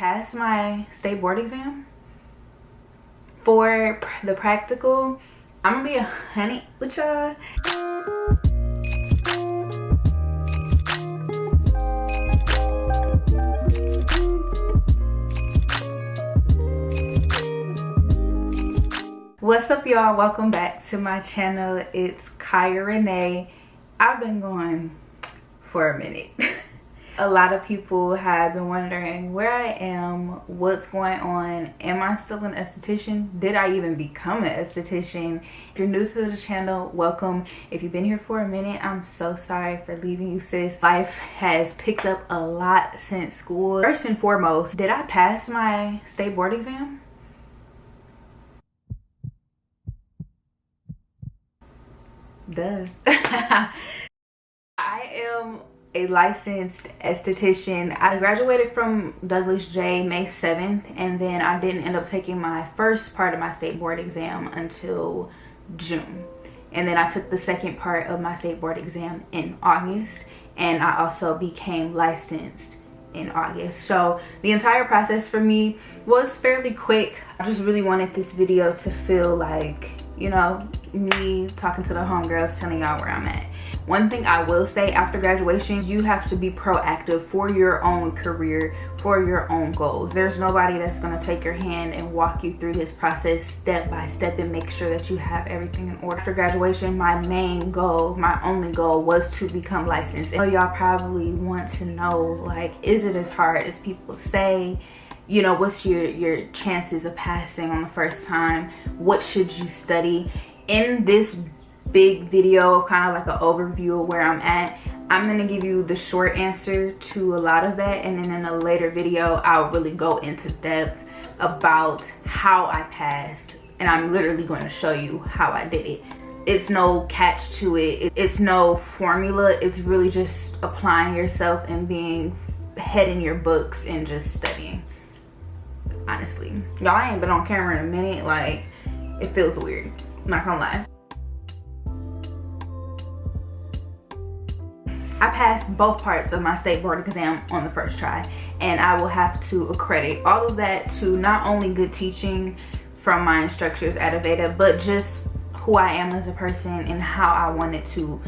passed my state board exam. For the practical, I'm gonna be 100 with y'all. What's up, y'all? Welcome back to my channel. It's Kaya Renee. I've been going for a minute. A lot of people have been wondering where I am, what's going on, am I still an esthetician? Did I even become an esthetician? If you're new to the channel, welcome. If you've been here for a minute, I'm so sorry for leaving you, sis. Life has picked up a lot since school. First and foremost, did I pass my state board exam? Duh. I am a licensed esthetician. I graduated from Douglas J May 7th, and then I didn't end up taking my first part of my state board exam until June. And then I took the second part of my state board exam in August, and I also became licensed in August. So the entire process for me was fairly quick. I just really wanted this video to feel like, you know, me talking to the homegirls, telling y'all where I'm at. One thing I will say, after graduation, you have to be proactive for your own career, for your own goals. There's nobody that's going to take your hand and walk you through this process step by step and make sure that you have everything in order. After graduation, my main goal, my only goal, was to become licensed. And y'all probably want to know, like, is it as hard as people say? You know, what's your chances of passing on the first time? What should you study? In this big video, kind of like an overview of where I'm at, I'm gonna give you the short answer to a lot of that, and then in a later video I'll really go into depth about how I passed, and I'm literally going to show you how I did it. It's no catch to it, it's no formula. It's really just applying yourself and being head in your books and just studying. Honestly, y'all, I ain't been on camera in a minute. Like, it feels weird, not gonna lie. I passed both parts of my state board exam on the first try, and I will have to accredit all of that to not only good teaching from my instructors at Aveda, but just who I am as a person and how I wanted to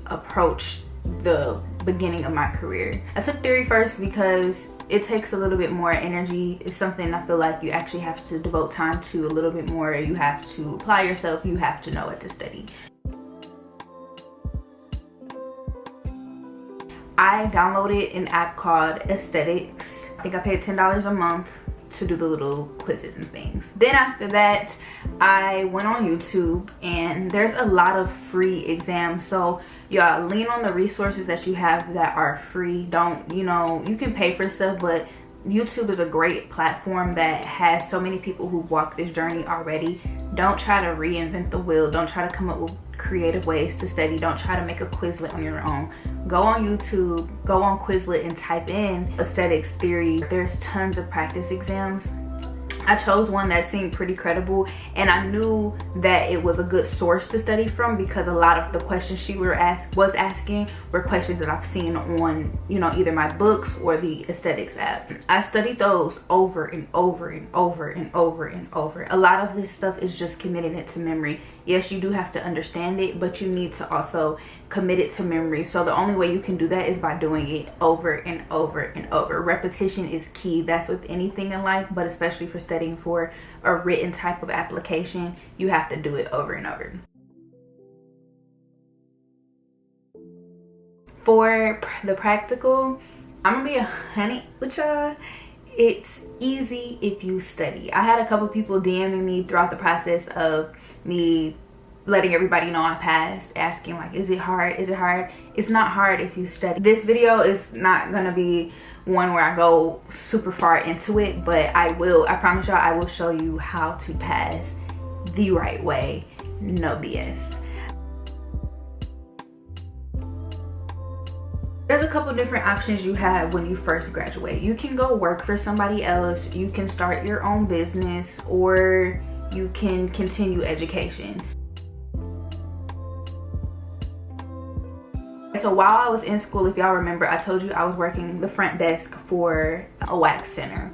approach the beginning of my career. I took theory first because it takes a little bit more energy. It's something I feel like you actually have to devote time to a little bit more. You have to apply yourself, you have to know what to study. I downloaded an app called Aesthetics. I think I paid $10 a month to do the little quizzes and things. Then after that, I went on YouTube, and there's a lot of free exams. So y'all, lean on the resources that you have that are free. Don't, you know, you can pay for stuff, but YouTube is a great platform that has so many people who walk this journey already. Don't try to reinvent the wheel. Don't try to come up with creative ways to study. Don't try to make a Quizlet on your own. Go on YouTube, go on Quizlet and type in aesthetics theory. There's tons of practice exams. I chose one that seemed pretty credible, and I knew that it was a good source to study from because a lot of the questions she was asking were questions that I've seen on, you know, either my books or the aesthetics app. I studied those over and over and over and over and over. A lot of this stuff is just committing it to memory. Yes, you do have to understand it, but you need to also commit it to memory. So the only way you can do that is by doing it over and over and over. Repetition is key. That's with anything in life, but especially for studying for a written type of application, you have to do it over and over. For the practical, I'm gonna be 100 with y'all. It's easy if you study. I had a couple people DMing me throughout the process of me letting everybody know I passed, asking like, is it hard? Is it hard? It's not hard if you study. This video is not gonna be one where I go super far into it, but I promise y'all, I will show you how to pass the right way. No BS. There's a couple different options you have when you first graduate. You can go work for somebody else, you can start your own business, or you can continue education. So So while I was in school, if y'all remember, I told you I was working the front desk for a wax center.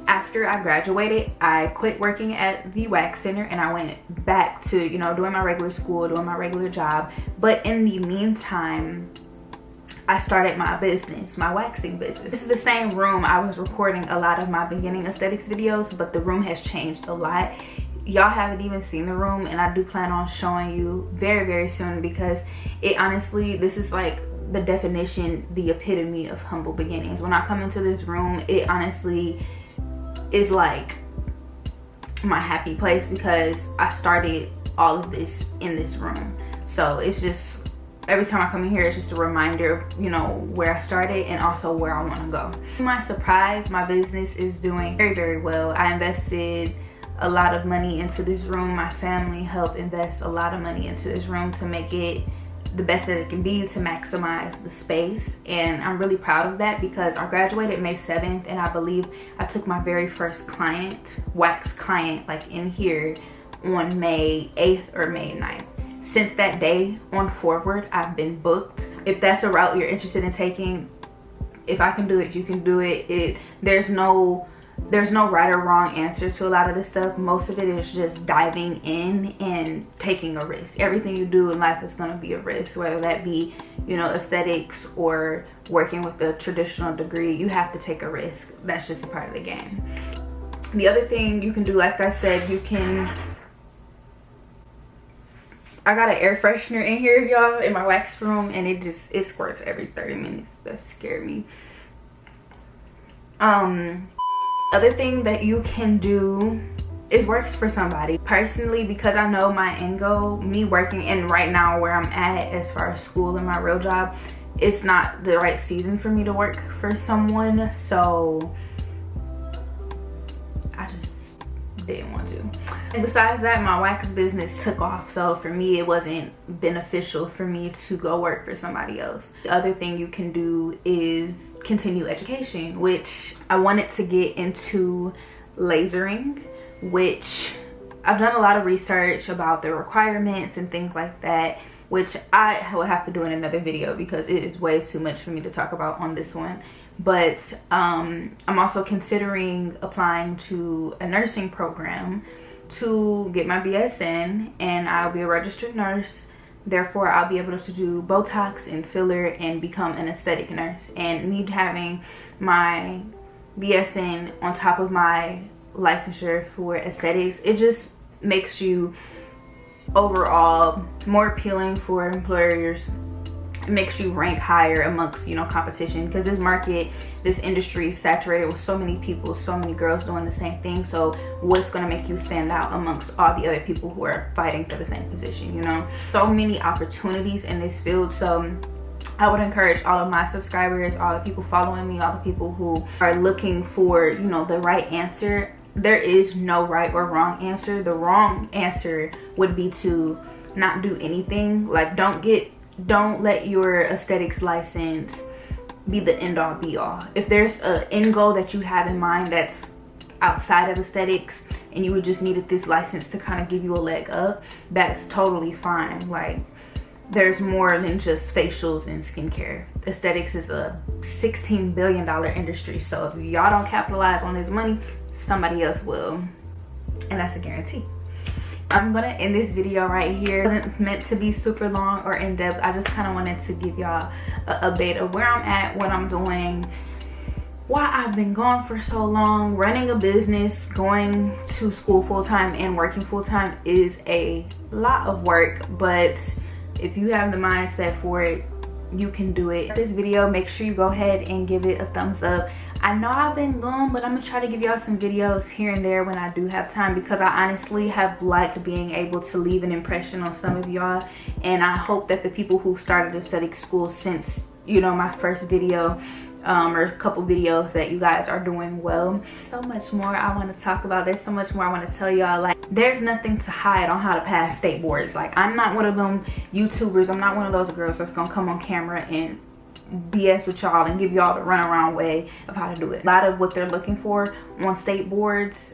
After I graduated, I quit working at the wax center and I went back to, you know, doing my regular school, doing my regular job. But in the meantime, I started my business, my waxing business. This is the same room I was recording a lot of my beginning aesthetics videos, but the room has changed a lot. Y'all haven't even seen the room, and I do plan on showing you very, very soon, because it honestly, this is like the definition, the epitome of humble beginnings. When I come into this room, it honestly is like my happy place, because I started all of this in this room. So it's just, every time I come in here, it's just a reminder of, you know, where I started and also where I want to go. To my surprise, my business is doing very, very well. I invested a lot of money into this room. My family helped invest a lot of money into this room to make it the best that it can be, to maximize the space. And I'm really proud of that, because I graduated May 7th and I believe I took my very first client, wax client, like in here on May 8th or May 9th. Since that day on forward, I've been booked. If that's a route you're interested in taking, if I can do it, you can do it. There's no right or wrong answer to a lot of this stuff. Most of it is just diving in and taking a risk. Everything you do in life is going to be a risk, whether that be, you know, aesthetics or working with a traditional degree. You have to take a risk. That's just a part of the game. The other thing you can do, like I said, you can, I got an air freshener in here, y'all, in my wax room, and it squirts every 30 minutes. That scared me. Other thing that you can do is works for somebody. Personally, because I know my end goal, me working, and right now where I'm at as far as school and my real job, it's not the right season for me to work for someone, so I just didn't want to. And besides that, my wax business took off, so for me it wasn't beneficial for me to go work for somebody else. The other thing you can do is continue education, which I wanted to get into lasering, which I've done a lot of research about the requirements and things like that, which I will have to do in another video because it is way too much for me to talk about on this one. But I'm also considering applying to a nursing program to get my BS in, and I'll be a registered nurse. Therefore, I'll be able to do Botox and filler and become an aesthetic nurse. And me having my BS in on top of my licensure for aesthetics, it just makes you overall more appealing for employers. It makes you rank higher amongst, you know, competition, because this market, this industry is saturated with so many people, so many girls doing the same thing. So what's going to make you stand out amongst all the other people who are fighting for the same position, you know? So many opportunities in this field. So I would encourage all of my subscribers, all the people following me, all the people who are looking for, you know, the right answer. There is no right or wrong answer. The wrong answer would be to not do anything. Like, don't let your aesthetics license be the end all be all. If there's an end goal that you have in mind that's outside of aesthetics and you would just needed this license to kind of give you a leg up, that's totally fine. Like, there's more than just facials and skincare. Aesthetics is a $16 billion industry, so if y'all don't capitalize on this money, somebody else will, and that's a guarantee. I'm gonna end this video right here. It wasn't meant to be super long or in-depth. I just kind of wanted to give y'all an update of where I'm at, what I'm doing, why I've been gone for so long. Running a business, going to school full-time and working full-time is a lot of work, but if you have the mindset for it, you can do it. This video, make sure you go ahead and give it a thumbs up. I know I've been gone, but I'm gonna try to give y'all some videos here and there when I do have time, because I honestly have liked being able to leave an impression on some of y'all, and I hope that the people who started aesthetic school since, you know, my first video or a couple videos, that you guys are doing well. So much more I want to talk about. There's so much more I want to tell y'all. Like, there's nothing to hide on how to pass state boards. Like, I'm not one of them YouTubers, I'm not one of those girls that's gonna come on camera and BS with y'all and give y'all the runaround way of how to do it. A lot of what they're looking for on state boards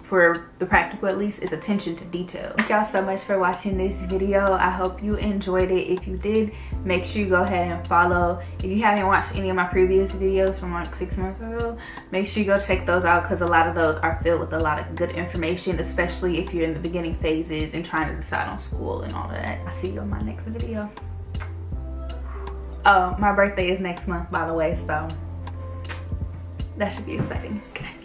for the practical at least, is attention to detail. Thank y'all so much for watching this video. I hope you enjoyed it. If you did, make sure you go ahead and follow. If you haven't watched any of my previous videos from like 6 months ago, make sure you go check those out, because a lot of those are filled with a lot of good information, especially if you're in the beginning phases and trying to decide on school and all of that. I'll see you on my next video. Oh, my birthday is next month, by the way, so that should be exciting. Okay.